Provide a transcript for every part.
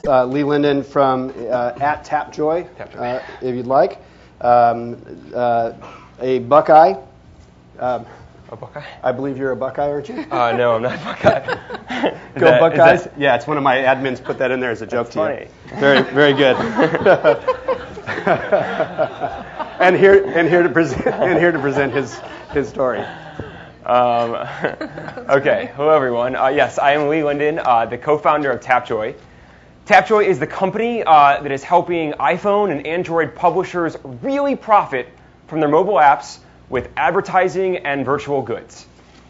Lee Linden from at TapJoy, if you'd like. A Buckeye. A Buckeye? I believe you're a Buckeye, aren't you? No, I'm not a Buckeye. Go Buckeyes! Yeah, it's one of my admins put that in there as a joke to funny. you. Very, very good. and here to present his story. Okay, hello everyone. Yes, I am Lee Linden, the co-founder of TapJoy. TapJoy is the company that is helping iPhone and Android publishers really profit from their mobile apps with advertising and virtual goods.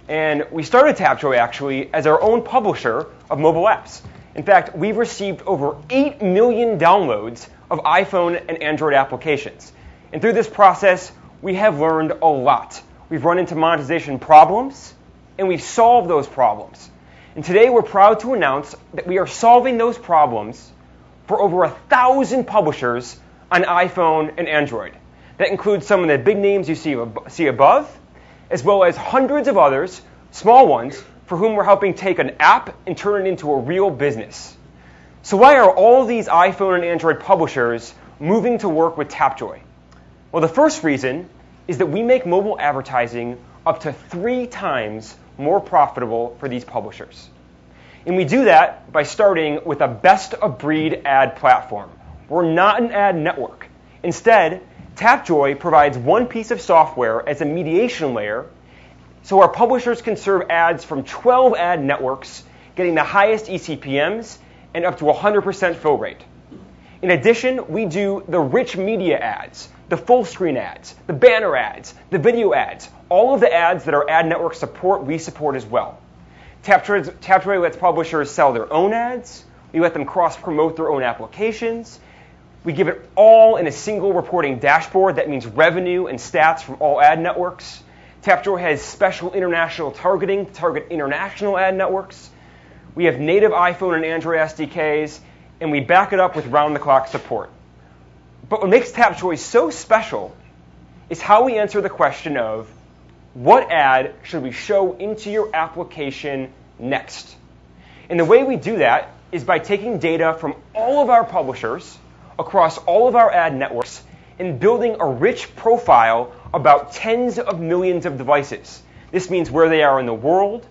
And we started TapJoy actually as our own publisher of mobile apps. In fact, we've received over 8 million downloads of iPhone and Android applications. And through this process, we have learned a lot. We've run into monetization problems, and we've solved those problems. And today we're proud to announce that we are solving those problems for over 1,000 publishers on iPhone and Android. That includes some of the big names you see above, as well as hundreds of others, small ones, for whom we're helping take an app and turn it into a real business. So why are all these iPhone and Android publishers moving to work with TapJoy? Well, the first reason is that we make mobile advertising up to 3 times more profitable for these publishers. And we do that by starting with a best-of-breed ad platform. We're not an ad network. Instead, TapJoy provides one piece of software as a mediation layer so our publishers can serve ads from 12 ad networks, getting the highest eCPMs and up to 100% fill rate. In addition, we do the rich media ads, the full screen ads, the banner ads, the video ads, all of the ads that our ad networks support, we support as well. TapJoy lets publishers sell their own ads. We let them cross-promote their own applications. We give it all in a single reporting dashboard that means revenue and stats from all ad networks. TapJoy has special international targeting to target international ad networks. We have native iPhone and Android SDKs, and we back it up with round-the-clock support. But what makes TapJoy so special is how we answer the question of what ad should we show into your application next? And the way we do that is by taking data from all of our publishers across all of our ad networks and building a rich profile about tens of millions of devices. This means where they are in the world,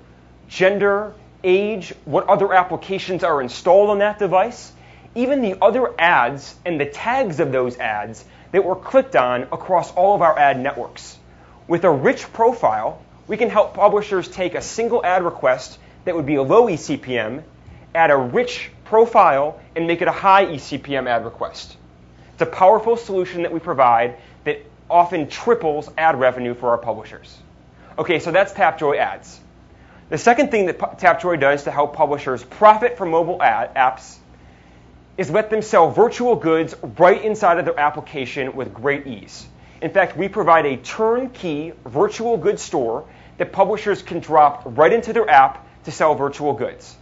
gender, age, what other applications are installed on that device, even the other ads and the tags of those ads that were clicked on across all of our ad networks. With a rich profile, we can help publishers take a single ad request that would be a low eCPM, add a rich profile, and make it a high eCPM ad request. It's a powerful solution that we provide that often triples ad revenue for our publishers. Okay, so that's TapJoy ads. The second thing that TapJoy does to help publishers profit from mobile apps is let them sell virtual goods right inside of their application with great ease. In fact, we provide a turnkey virtual goods store that publishers can drop right into their app to sell virtual goods.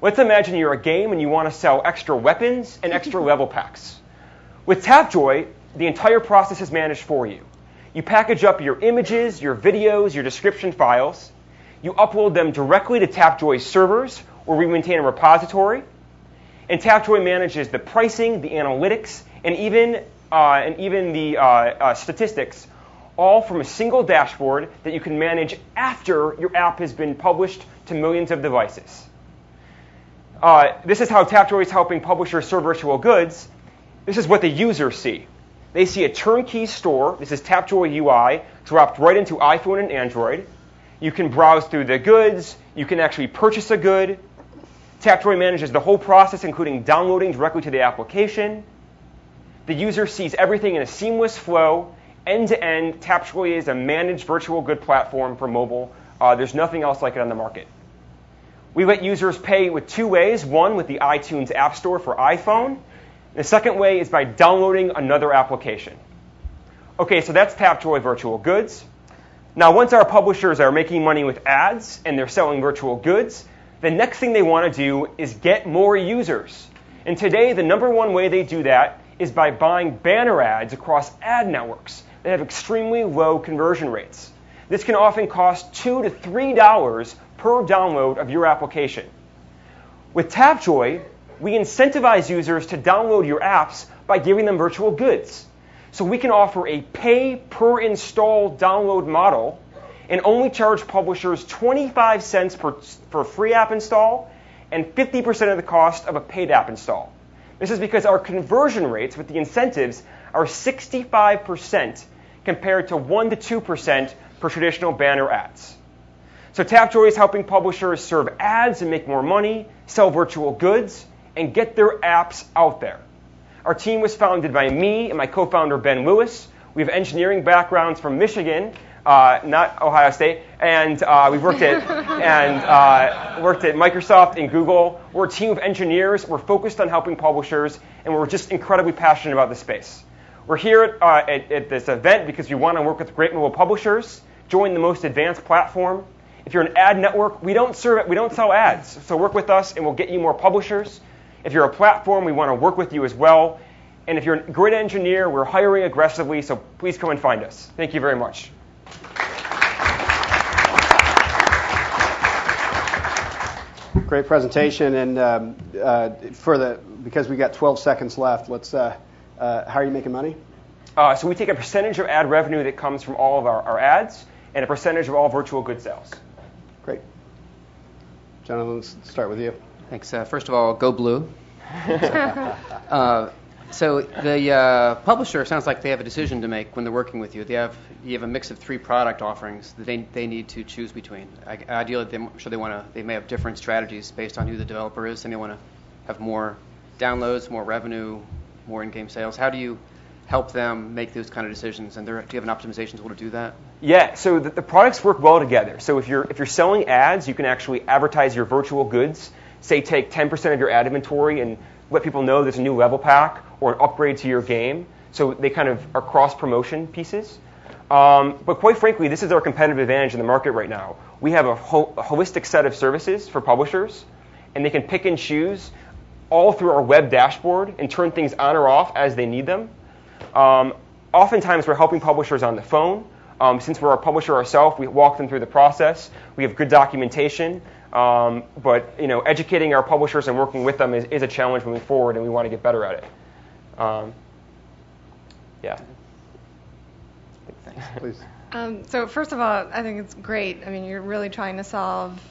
Let's imagine you're a game and you want to sell extra weapons and extra level packs. With TapJoy, the entire process is managed for you. You package up your images, your videos, your description files. You upload them directly to TapJoy's servers, where we maintain a repository. And TapJoy manages the pricing, the analytics, and even the statistics, all from a single dashboard that you can manage after your app has been published to millions of devices. This is how TapJoy is helping publishers serve virtual goods. This is what the users see. They see a turnkey store. This is TapJoy UI dropped right into iPhone and Android. You can browse through the goods. You can actually purchase a good. TapJoy manages the whole process, including downloading directly to the application. The user sees everything in a seamless flow. End-to-end, TapJoy is a managed virtual good platform for mobile. There's nothing else like it on the market. We let users pay with 2 ways. One, with the iTunes App Store for iPhone. The second way is by downloading another application. Okay, so that's TapJoy Virtual Goods. Now, once our publishers are making money with ads and they're selling virtual goods, the next thing they want to do is get more users. And today, the number one way they do that is by buying banner ads across ad networks that have extremely low conversion rates. This can often cost $2 to $3 per download of your application. With TapJoy, we incentivize users to download your apps by giving them virtual goods. So we can offer a pay-per-install download model and only charge publishers 25 cents for a free app install and 50% of the cost of a paid app install. This is because our conversion rates with the incentives are 65% compared to 1 to 2% for traditional banner ads. So TapJoy is helping publishers serve ads and make more money, sell virtual goods, and get their apps out there. Our team was founded by me and my co-founder, Ben Lewis. We have engineering backgrounds from Michigan, not Ohio State, and we've worked at Microsoft and Google. We're a team of engineers. We're focused on helping publishers, and we're just incredibly passionate about the space. We're here at this event because we want to work with great mobile publishers, join the most advanced platform. If you're an ad network, we don't sell ads, so work with us and we'll get you more publishers. If you're a platform, we want to work with you as well. And if you're a great engineer, we're hiring aggressively, so please come and find us. Thank you very much. Great presentation, and because we got 12 seconds left, let's. How are you making money? So we take a percentage of ad revenue that comes from all of our ads, and a percentage of all virtual good sales. Great. Jonathan, let's start with you. Thanks. First of all, go blue. So the publisher sounds like they have a decision to make when they're working with you. You have a mix of 3 product offerings that they need to choose between. Ideally, they may have different strategies based on who the developer is. They may want to have more downloads, more revenue, more in-game sales. How do you help them make those kind of decisions? And do you have an optimization tool to do that? Yeah, so the products work well together. So if you're selling ads, you can actually advertise your virtual goods. Say take 10% of your ad inventory and let people know there's a new level pack or an upgrade to your game. So they kind of are cross-promotion pieces. But quite frankly, this is our competitive advantage in the market right now. We have a holistic set of services for publishers, and they can pick and choose all through our web dashboard and turn things on or off as they need them. Oftentimes, we're helping publishers on the phone. Since we're a publisher ourselves, we walk them through the process. We have good documentation. But educating our publishers and working with them is a challenge moving forward, and we want to get better at it. Yeah. Thanks. Please. So first of all, I think it's great. I mean, you're really trying to solve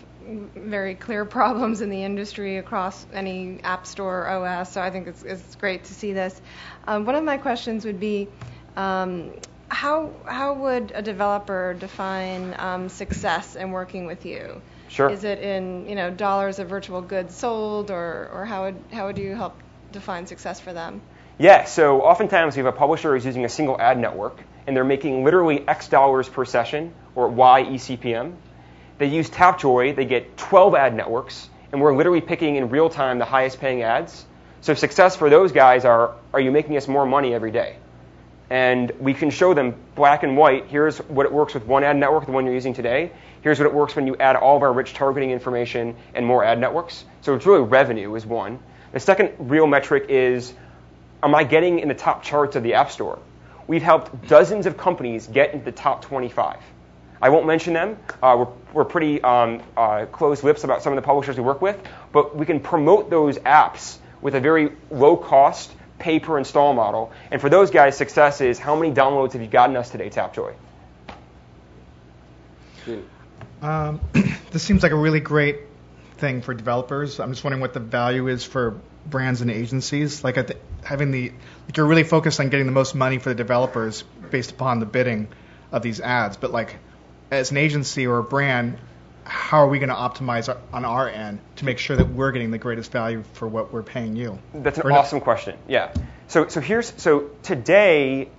very clear problems in the industry across any app store or OS. So I think it's great to see this. One of my questions would be, how would a developer define success in working with you? Sure. Is it in dollars of virtual goods sold, or how would you help define success for them? Yeah. So oftentimes we have a publisher who's using a single ad network, and they're making literally X dollars per session, or Y eCPM. They use TapJoy. They get 12 ad networks, and we're literally picking in real time the highest paying ads. So success for those guys are you making us more money every day? And we can show them black and white. Here's what it works with one ad network, the one you're using today. Here's what it works when you add all of our rich targeting information and more ad networks. So it's really revenue is one. The second real metric is, am I getting in the top charts of the App Store? We've helped dozens of companies get into the top 25. I won't mention them. We're pretty closed lips about some of the publishers we work with, but we can promote those apps with a very low-cost pay-per-install model. And for those guys, success is, how many downloads have you gotten us today, TapJoy? This seems like a really great thing for developers. I'm just wondering what the value is for brands and agencies. Like you're really focused on getting the most money for the developers based upon the bidding of these ads. But like, as an agency or a brand, how are we going to optimize on our end to make sure that we're getting the greatest value for what we're paying you? That's an awesome question. Yeah. So today,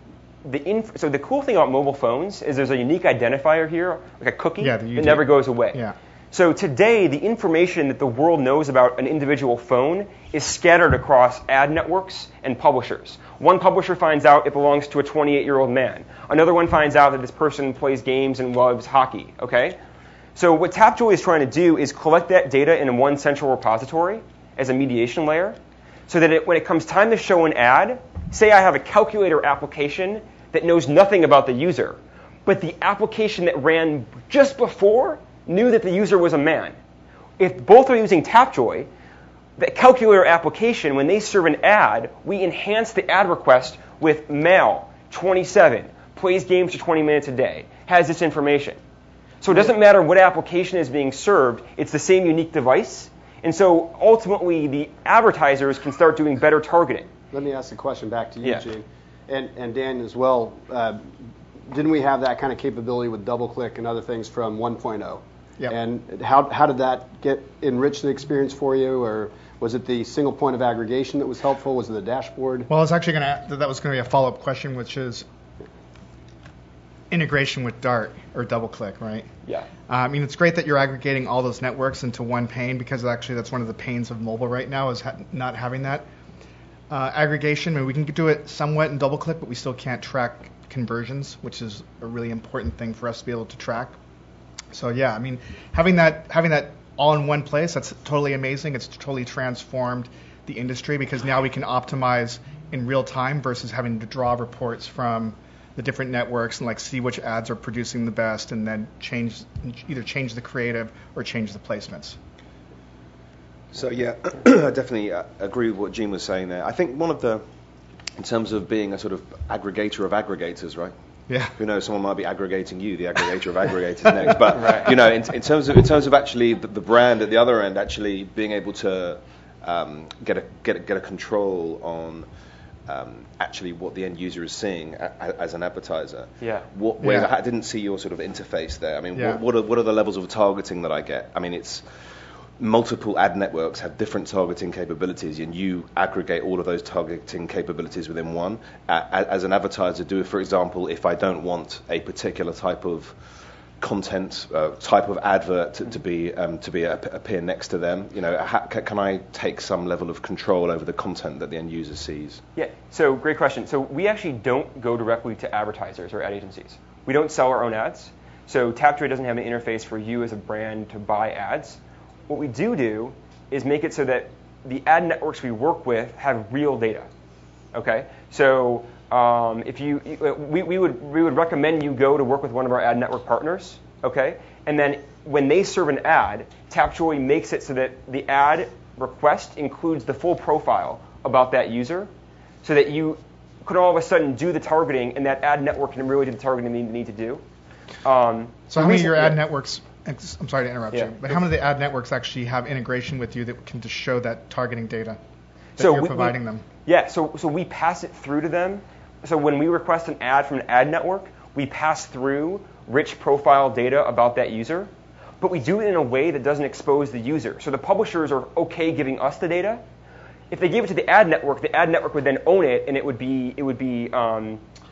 the cool thing about mobile phones is there's a unique identifier here, like a cookie that never goes away. Yeah. So today, the information that the world knows about an individual phone is scattered across ad networks and publishers. One publisher finds out it belongs to a 28-year-old man. Another one finds out that this person plays games and loves hockey. Okay. So what TapJoy is trying to do is collect that data in one central repository as a mediation layer, so that when it comes time to show an ad, say I have a calculator application that knows nothing about the user, but the application that ran just before knew that the user was a man. If both are using TapJoy, the calculator application, when they serve an ad, we enhance the ad request with male, 27, plays games for 20 minutes a day, has this information. So it doesn't matter what application is being served, it's the same unique device. And so ultimately the advertisers can start doing better targeting. Let me ask the question back to you, Yeah. Gene, and Dan as well. Didn't we have that kind of capability with DoubleClick and other things from 1.0? Yep. And how did that enrich the experience for you, or was it the single point of aggregation that was helpful? Was it the dashboard? Well, I was actually that was going to be a follow-up question, which is integration with Dart or DoubleClick, right? Yeah. I mean, it's great that you're aggregating all those networks into one pane, because actually that's one of the pains of mobile right now is not having that aggregation. I mean, we can do it somewhat in DoubleClick, but we still can't track conversions, which is a really important thing for us to be able to track. So yeah, I mean, having that all in one place, that's totally amazing. It's totally transformed the industry, because now we can optimize in real time versus having to draw reports from the different networks and like see which ads are producing the best, and then either change the creative or change the placements. So yeah, I definitely agree with what Gene was saying there. I think in terms of being a sort of aggregator of aggregators, right? Yeah. Who knows? Someone might be aggregating you, the aggregator of aggregators next. But right. You know, in terms of actually the brand at the other end, actually being able to get a control on actually what the end user is seeing as an advertiser. Yeah. I didn't see your sort of interface there. I mean, what are the levels of targeting that I get? I mean, it's multiple ad networks have different targeting capabilities, and you aggregate all of those targeting capabilities within one. As an advertiser, for example, if I don't want a particular type of content, type of advert to appear next to them, you know, can I take some level of control over the content that the end user sees? Yeah. So great question. So we actually don't go directly to advertisers or ad agencies. We don't sell our own ads. So TapJoy doesn't have an interface for you as a brand to buy ads. What we do is make it so that the ad networks we work with have real data. Okay, so we would recommend you go to work with one of our ad network partners. Okay, and then when they serve an ad, TapJoy makes it so that the ad request includes the full profile about that user, so that you could all of a sudden do the targeting, and that ad network can really do the targeting they need to do. So how many of your ad networks? I'm sorry to interrupt you, but how many of the ad networks actually have integration with you that can just show that targeting data that you're providing them? Yeah, so we pass it through to them. So when we request an ad from an ad network, we pass through rich profile data about that user, but we do it in a way that doesn't expose the user. So the publishers are okay giving us the data. If they gave it to the ad network would then own it, and it would be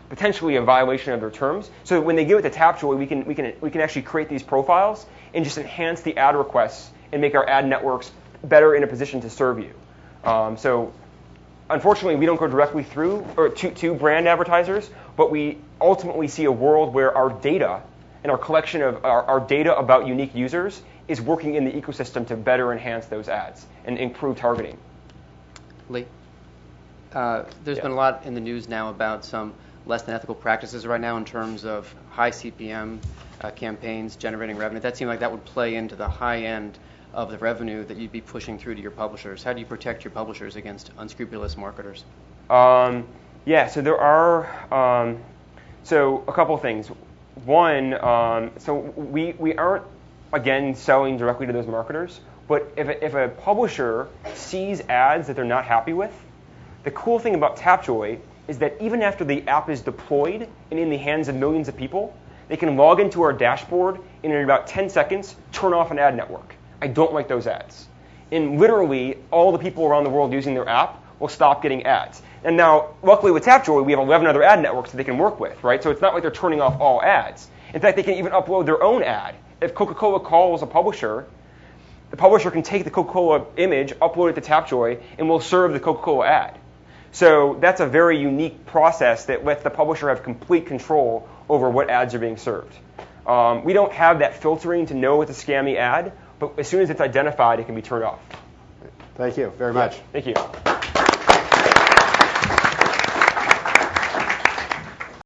potentially a violation of their terms. So when they give it to TapJoy, we can actually create these profiles and just enhance the ad requests and make our ad networks better in a position to serve you. So unfortunately, we don't go directly through or to brand advertisers, but we ultimately see a world where our data and our collection of our data about unique users is working in the ecosystem to better enhance those ads and improve targeting. Lee, there's been a lot in the news now about some less than ethical practices right now in terms of high CPM campaigns generating revenue. That seemed like that would play into the high end of the revenue that you'd be pushing through to your publishers. How do you protect your publishers against unscrupulous marketers? So there are so a couple of things. One, so we aren't again selling directly to those marketers, but if a publisher sees ads that they're not happy with, the cool thing about TapJoy is that even after the app is deployed and in the hands of millions of people, they can log into our dashboard and in about 10 seconds turn off an ad network. I don't like those ads. And literally, all the people around the world using their app will stop getting ads. And now, luckily with TapJoy, we have 11 other ad networks that they can work with, right? So it's not like they're turning off all ads. In fact, they can even upload their own ad. If Coca-Cola calls a publisher, the publisher can take the Coca-Cola image, upload it to TapJoy, and we'll serve the Coca-Cola ad. So that's a very unique process that lets the publisher have complete control over what ads are being served. We don't have that filtering to know it's a scammy ad, but as soon as it's identified, it can be turned off. Thank you very much. Thank you.